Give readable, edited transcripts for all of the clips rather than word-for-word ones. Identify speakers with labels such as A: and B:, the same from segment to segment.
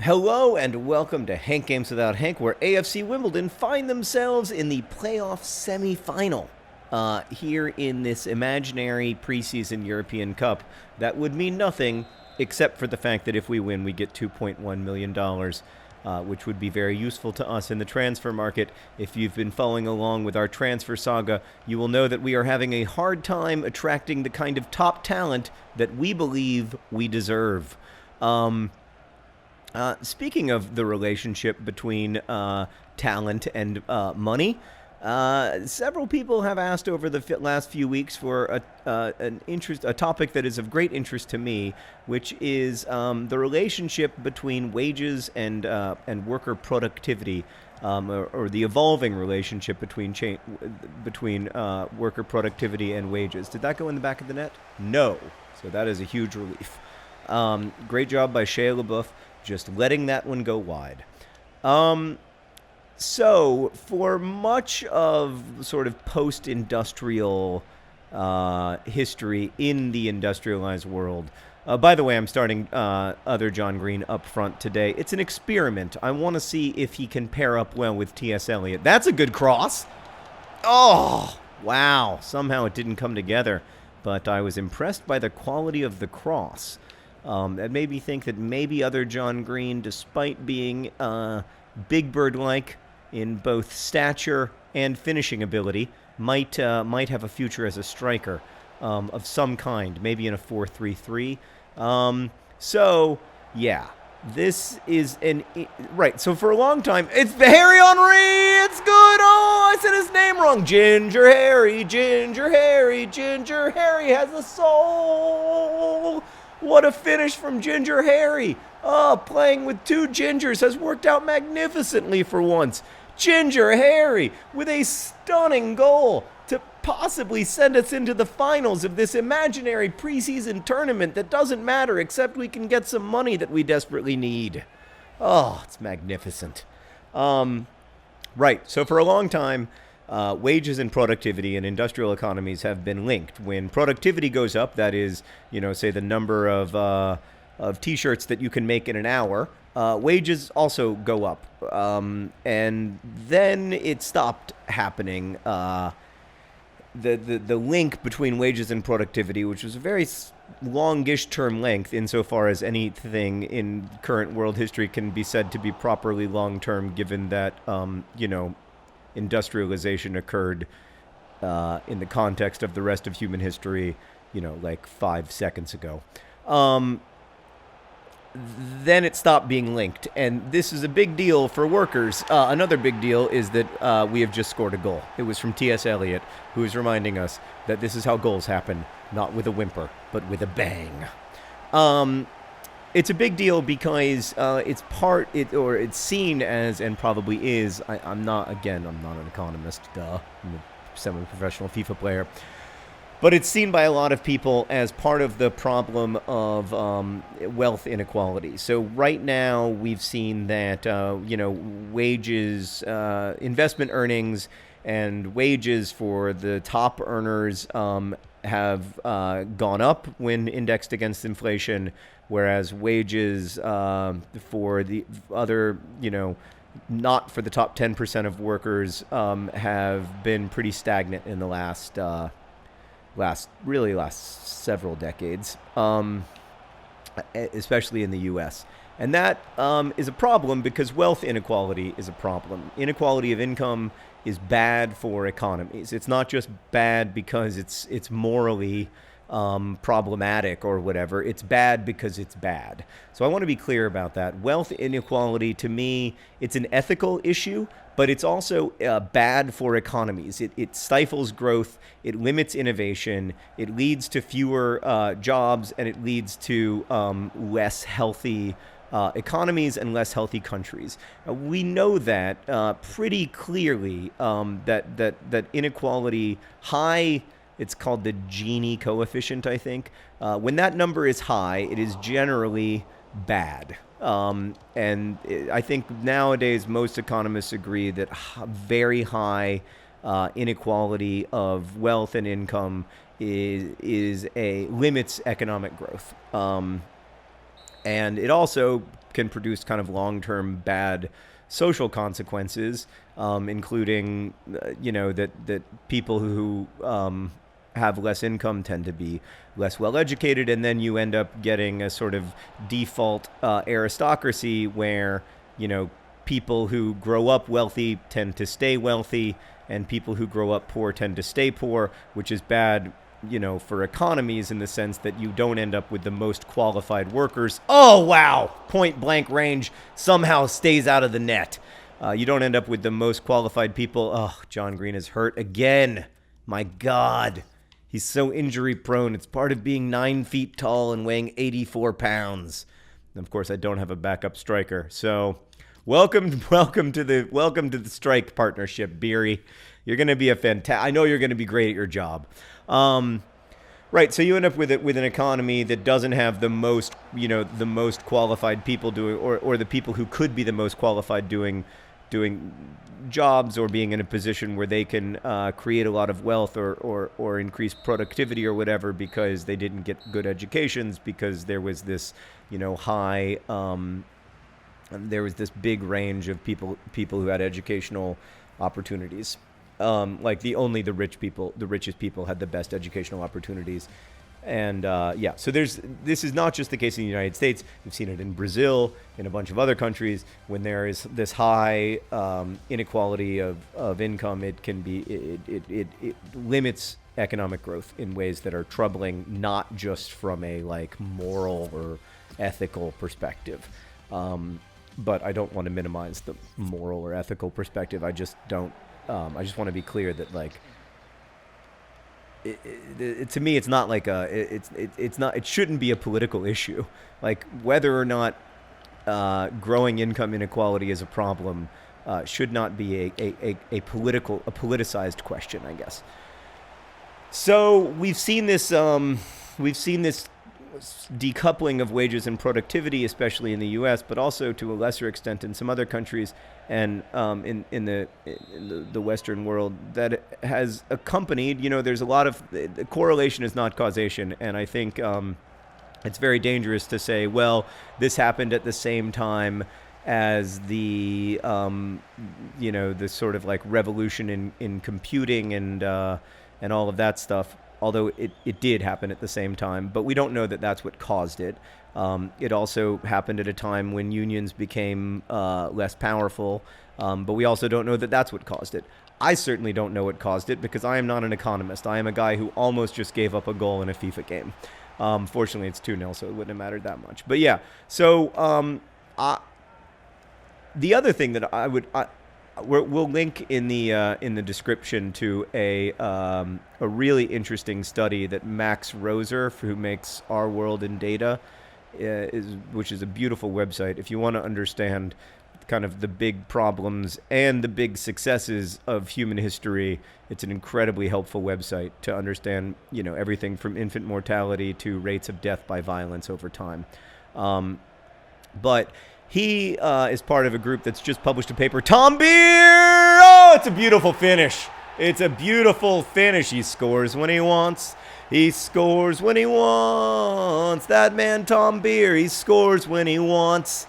A: Hello and welcome to Hank Games Without Hank, where AFC Wimbledon find themselves in the playoff semi-final here in this imaginary preseason European Cup. That would mean nothing except for the fact that if we win, we get $2.1 million, which would be very useful to us in the transfer market. If you've been following along with our transfer saga, you will know that we are having a hard time attracting the kind of top talent that we believe we deserve. Speaking of the relationship between talent and money, several people have asked over the last few weeks for a topic that is of great interest to me, which is the relationship between wages and worker productivity, or the evolving relationship between worker productivity and wages. Did that go in the back of the net? No. So that is a huge relief. Great job by Shia LaBeouf, just letting that one go wide. So for much of sort of post-industrial history in the industrialized world, by the way, I'm starting other John Green up front today. It's an experiment. I want to see if he can pair up well with T.S. Eliot. That's a good cross. Oh, wow. Somehow it didn't come together, but I was impressed by the quality of the cross. That made me think that maybe other John Green, despite being Big Bird-like in both stature and finishing ability, might have a future as a striker of some kind, maybe in a 4-3-3. So, yeah, this is right. So for a long time, it's the Harry Henry. It's good. Oh, I said his name wrong. Ginger Harry, Ginger Harry, Ginger Harry has a soul. What a finish from Ginger Harry. Oh, playing with two gingers has worked out magnificently for once. Ginger Harry with a stunning goal to possibly send us into the finals of this imaginary preseason tournament that doesn't matter except we can get some money that we desperately need. Oh, it's magnificent. Right, so for a long time, wages and productivity in industrial economies have been linked. When productivity goes up, that is, say the number of T-shirts that you can make in an hour, wages also go up. And then it stopped happening. The link between wages and productivity, which was a very longish term length insofar as anything in current world history can be said to be properly long-term, given that, industrialization occurred in the context of the rest of human history, like 5 seconds ago. Then it stopped being linked, and this is a big deal for workers. Another big deal is that we have just scored a goal. It was from T.S. Eliot, who is reminding us that this is how goals happen, not with a whimper, but with a bang. It's a big deal because it's seen as, and probably is, I'm not an economist, duh, I'm a semi-professional FIFA player, but it's seen by a lot of people as part of the problem of wealth inequality. So right now we've seen that, wages, investment earnings and wages for the top earners have gone up when indexed against inflation, whereas wages for the other, not for the top 10% of workers have been pretty stagnant in the last several decades, especially in the U.S. And that is a problem because wealth inequality is a problem. Inequality of income is bad for economies. It's not just bad because it's morally problematic or whatever. It's bad because it's bad. So I want to be clear about that. Wealth inequality, to me, it's an ethical issue, but it's also bad for economies. It stifles growth, it limits innovation, it leads to fewer jobs, and it leads to less healthy economies and less healthy countries. We know that pretty clearly, that inequality, high, it's called the Gini coefficient, I think. When that number is high, it is generally bad. I think nowadays most economists agree that very high inequality of wealth and income limits economic growth. And it also can produce kind of long-term bad social consequences, including, that people who have less income tend to be less well-educated, and then you end up getting a sort of default aristocracy where, people who grow up wealthy tend to stay wealthy, and people who grow up poor tend to stay poor, which is bad, for economies in the sense that you don't end up with the most qualified workers. Oh, wow. Point blank range somehow stays out of the net. You don't end up with the most qualified people. Oh, John Green is hurt again. My God. He's so injury prone. It's part of being 9 feet tall and weighing 84 pounds. And of course, I don't have a backup striker. So welcome to the strike partnership, Beery. You're going to be I know you're going to be great at your job. Right. So you end up with an economy that doesn't have the most qualified people doing, or the people who could be the most qualified doing jobs, or being in a position where they can create a lot of wealth or increase productivity or whatever, because they didn't get good educations, because there was this, there was this big range of people who had educational opportunities. Like the richest people had the best educational opportunities. And so this is not just the case in the United States. We've seen it in Brazil, in a bunch of other countries. When there is this high inequality of income, it limits economic growth in ways that are troubling, not just from a moral or ethical perspective. But I don't want to minimize the moral or ethical perspective. I just don't. I just want to be clear that to me, it's not like it shouldn't be a political issue. Like whether or not growing income inequality is a problem should not be a politicized question, I guess. So we've seen this decoupling of wages and productivity, especially in the U.S., but also to a lesser extent in some other countries and in the Western world, that has accompanied. There's a lot of correlation is not causation, and I think it's very dangerous to say, well, this happened at the same time as the the sort of revolution in computing and all of that stuff. Although it did happen at the same time, but we don't know that that's what caused it. It also happened at a time when unions became less powerful, but we also don't know that that's what caused it. I certainly don't know what caused it, because I am not an economist. I am a guy who almost just gave up a goal in a FIFA game. Fortunately, it's 2-0, so it wouldn't have mattered that much. But yeah, so the other thing that we'll link in the description to a really interesting study that Max Roser, who makes Our World in Data, which is a beautiful website. If you want to understand kind of the big problems and the big successes of human history, it's an incredibly helpful website to understand, everything from infant mortality to rates of death by violence over time. But he is part of a group that's just published a paper. Tom Beer! Oh, it's a beautiful finish. It's a beautiful finish. He scores when he wants. He scores when he wants. That man, Tom Beer, he scores when he wants.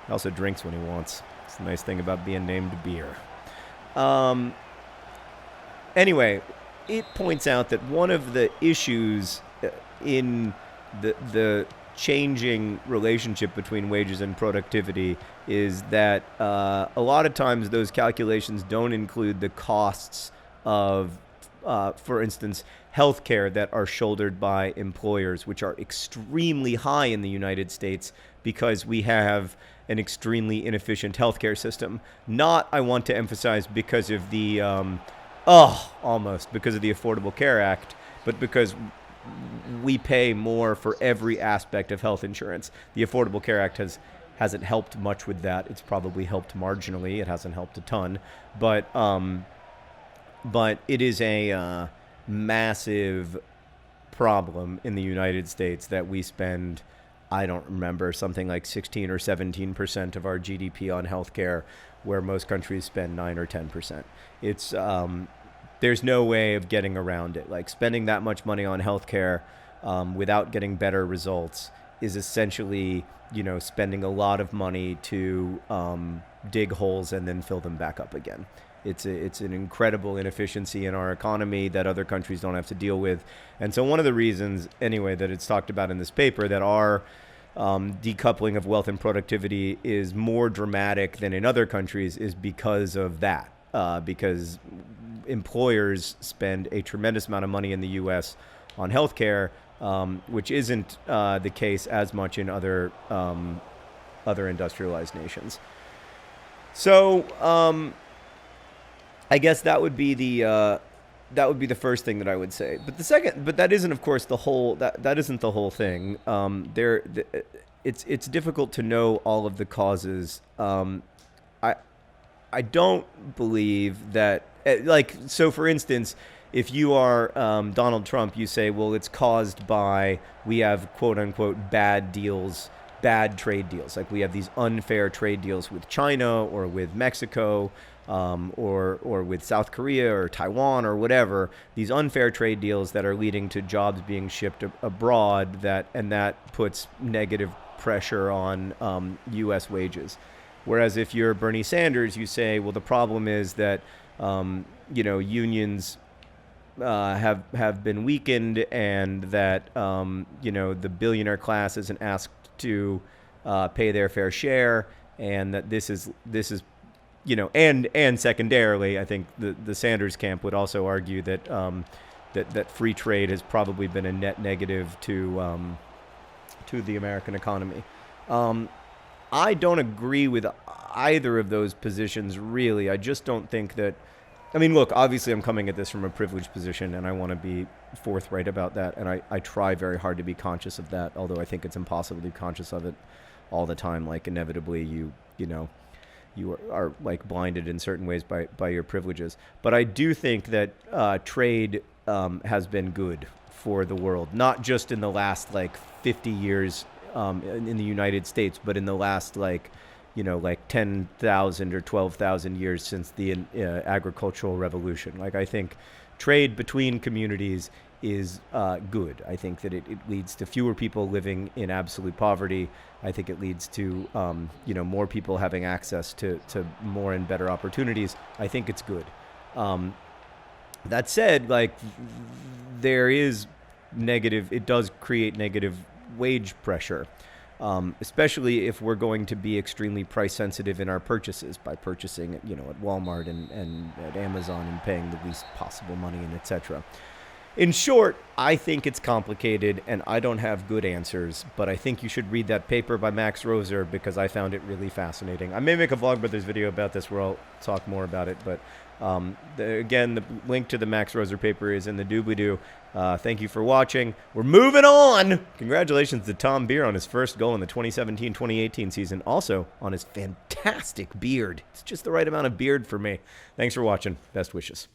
A: He also drinks when he wants. It's the nice thing about being named Beer. Anyway, it points out that one of the issues in the changing relationship between wages and productivity is that a lot of times those calculations don't include the costs of, for instance, healthcare that are shouldered by employers, which are extremely high in the United States because we have an extremely inefficient healthcare system. Not, I want to emphasize, because of the, because of the Affordable Care Act, but because we pay more for every aspect of health insurance. The Affordable Care Act hasn't helped much with that. It's probably helped marginally. It hasn't helped a ton, but it is a massive problem in the United States that we spend, I don't remember, something like 16 or 17% of our GDP on healthcare, where most countries spend 9 or 10%. It's there's no way of getting around it. Like, spending that much money on healthcare without getting better results is essentially, spending a lot of money to dig holes and then fill them back up again. It's an incredible inefficiency in our economy that other countries don't have to deal with. And so one of the reasons, anyway, that it's talked about in this paper that our decoupling of wealth and productivity is more dramatic than in other countries is because of that. Because employers spend a tremendous amount of money in the U.S. on healthcare, which isn't the case as much in other industrialized nations. So I guess that would be the first thing that I would say. But the second, but that isn't, of course, the whole. That isn't the whole thing. It's difficult to know all of the causes. I don't believe that. So for instance, if you are Donald Trump, you say, well, it's caused by we have quote unquote bad deals, bad trade deals. Like we have these unfair trade deals with China or with Mexico. Or with South Korea or Taiwan or whatever, these unfair trade deals that are leading to jobs being shipped abroad, that puts negative pressure on U.S. wages. Whereas if you're Bernie Sanders, you say, well, the problem is that unions have been weakened, and that the billionaire class isn't asked to pay their fair share, and that this is and secondarily, I think the Sanders camp would also argue that that free trade has probably been a net negative to the American economy. I don't agree with either of those positions, really. I just don't think that. I mean, look, obviously I'm coming at this from a privileged position, and I want to be forthright about that, and I try very hard to be conscious of that, although I think it's impossible to be conscious of it all the time. Like, inevitably, you are like blinded in certain ways by your privileges. But I do think that trade has been good for the world, not just in the last 50 years in the United States, but in the last 10,000 or 12,000 years since the agricultural revolution. I think trade between communities is good. I think that it leads to fewer people living in absolute poverty. I think it leads to more people having access to more and better opportunities. I think it's good. That said, there is negative. It does create negative wage pressure, especially if we're going to be extremely price sensitive in our purchases by purchasing at Walmart and at Amazon and paying the least possible money, and etc. In short, I think it's complicated, and I don't have good answers, but I think you should read that paper by Max Roser because I found it really fascinating. I may make a Vlogbrothers video about this where I'll talk more about it, but again, the link to the Max Roser paper is in the doobly-doo. Thank you for watching. We're moving on! Congratulations to Tom Beer on his first goal in the 2017-2018 season. Also, on his fantastic beard. It's just the right amount of beard for me. Thanks for watching. Best wishes.